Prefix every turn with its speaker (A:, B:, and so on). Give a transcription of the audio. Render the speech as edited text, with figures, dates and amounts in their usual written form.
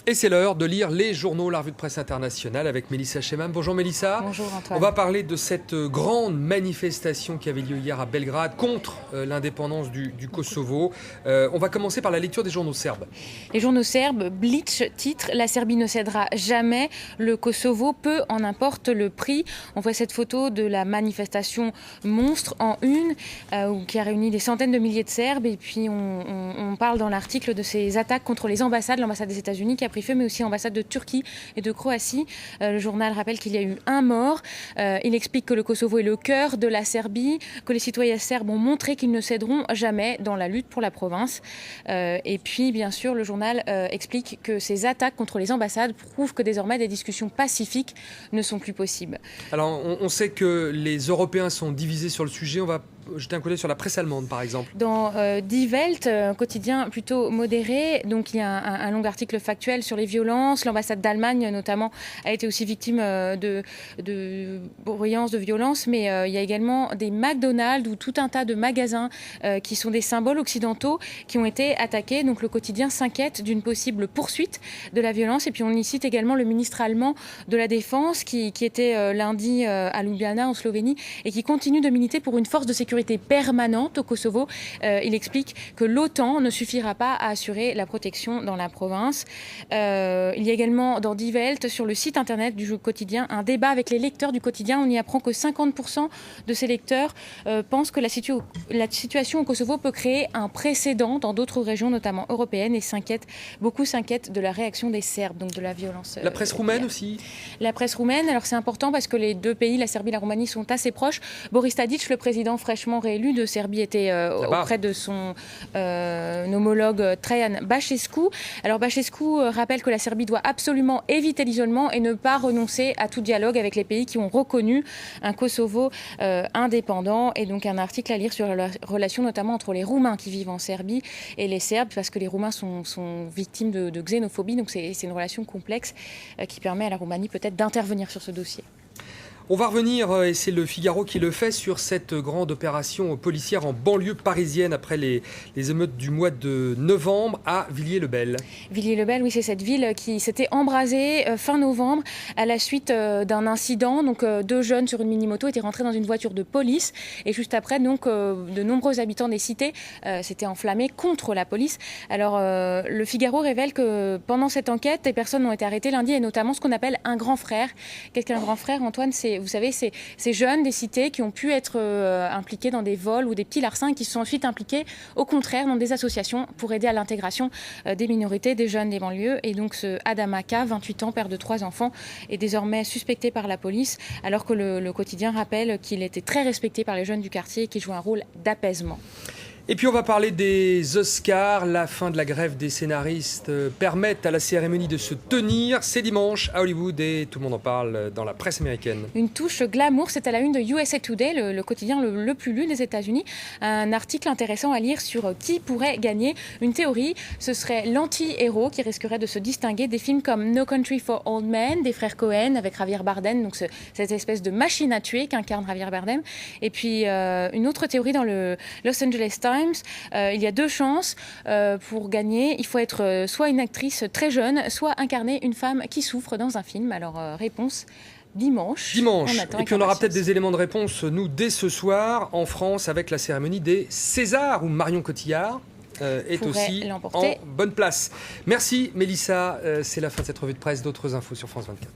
A: Et c'est l'heure de lire les journaux, la revue de presse internationale avec Mélissa Chemam. Bonjour Mélissa.
B: Bonjour Antoine.
A: On va parler de cette grande manifestation qui avait lieu hier à Belgrade contre l'indépendance du Kosovo. On va commencer par la lecture des journaux serbes.
B: Les journaux serbes, Blic titre « La Serbie ne cédera jamais, le Kosovo, peu en importe le prix ». On voit cette photo de la manifestation monstre en une qui a réuni des centaines de milliers de Serbes. Et puis on parle dans l'article de ces attaques contre les ambassades, l'ambassade des États-Unis qui a pris feu, mais aussi l'ambassade de Turquie et de Croatie. Le journal rappelle qu'il y a eu un mort. Il explique que le Kosovo est le cœur de la Serbie, que les citoyens serbes ont montré qu'ils ne céderont jamais dans la lutte pour la province. Et puis, bien sûr, le journal explique que ces attaques contre les ambassades prouvent que désormais des discussions pacifiques ne sont plus possibles.
A: Alors, on sait que les Européens sont divisés sur le sujet. On va jeter un coup d'œil sur la presse allemande, par exemple.
B: Dans Die Welt, un quotidien plutôt modéré, donc il y a un long article factuel sur les violences. L'ambassade d'Allemagne, notamment, a été aussi victime de bruyance, de violences. Mais il y a également des McDonald's ou tout un tas de magasins qui sont des symboles occidentaux qui ont été attaqués. Donc le quotidien s'inquiète d'une possible poursuite de la violence. Et puis on y cite également le ministre allemand de la Défense qui était lundi à Ljubljana, en Slovénie, et qui continue de militer pour une force de sécurité permanente au Kosovo. Il explique que l'OTAN ne suffira pas à assurer la protection dans la province. Il y a également dans Die Welt, sur le site internet du quotidien, un débat avec les lecteurs du quotidien. On y apprend que 50% de ces lecteurs pensent que la situation au Kosovo peut créer un précédent dans d'autres régions, notamment européennes, et beaucoup s'inquiètent de la réaction des Serbes, donc de la violence.
A: La presse roumaine aussi.
B: La presse roumaine, alors c'est important parce que les deux pays, la Serbie et la Roumanie, sont assez proches. Boris Tadic, le président fraîchement réélu de Serbie, était auprès de son homologue Traian Băsescu. Alors Băsescu rappelle que la Serbie doit absolument éviter l'isolement et ne pas renoncer à tout dialogue avec les pays qui ont reconnu un Kosovo indépendant. Et donc un article à lire sur la relation notamment entre les Roumains qui vivent en Serbie et les Serbes, parce que les Roumains sont victimes de xénophobie. Donc c'est une relation complexe qui permet à la Roumanie peut-être d'intervenir sur ce dossier.
A: On va revenir, et c'est le Figaro qui le fait, sur cette grande opération policière en banlieue parisienne après les émeutes du mois de novembre à Villiers-le-Bel.
B: Villiers-le-Bel, oui, c'est cette ville qui s'était embrasée fin novembre à la suite d'un incident. Donc, deux jeunes sur une mini-moto étaient rentrés dans une voiture de police. Et juste après, donc, de nombreux habitants des cités s'étaient enflammés contre la police. Alors, le Figaro révèle que pendant cette enquête, des personnes ont été arrêtées lundi, et notamment ce qu'on appelle un grand frère. Qu'est-ce qu'un grand frère, Antoine? Vous savez, c'est ces jeunes des cités qui ont pu être impliqués dans des vols ou des petits larcins et qui se sont ensuite impliqués, au contraire, dans des associations pour aider à l'intégration des minorités, des jeunes des banlieues. Et donc ce Adama K, 28 ans, père de 3 enfants, est désormais suspecté par la police, alors que le quotidien rappelle qu'il était très respecté par les jeunes du quartier et qu'il joue un rôle d'apaisement.
A: Et puis on va parler des Oscars. La fin de la grève des scénaristes permet à la cérémonie de se tenir. C'est dimanche à Hollywood et tout le monde en parle dans la presse américaine.
B: Une touche glamour, c'est à la une de USA Today, le quotidien le plus lu des États-Unis. Un article intéressant à lire sur qui pourrait gagner. Une théorie, ce serait l'anti-héros qui risquerait de se distinguer des films comme No Country for Old Men, des frères Cohen avec Javier Bardem, donc cette espèce de machine à tuer qu'incarne Javier Bardem. Et puis une autre théorie dans le Los Angeles Times. Il y a 2 chances pour gagner. Il faut être soit une actrice très jeune, soit incarner une femme qui souffre dans un film. Alors, réponse dimanche.
A: Et puis on aura peut-être des éléments de réponse, nous, dès ce soir, en France, avec la cérémonie des Césars, où Marion Cotillard est aussi en bonne place. Merci Mélissa, c'est la fin de cette revue de presse. D'autres infos sur France 24.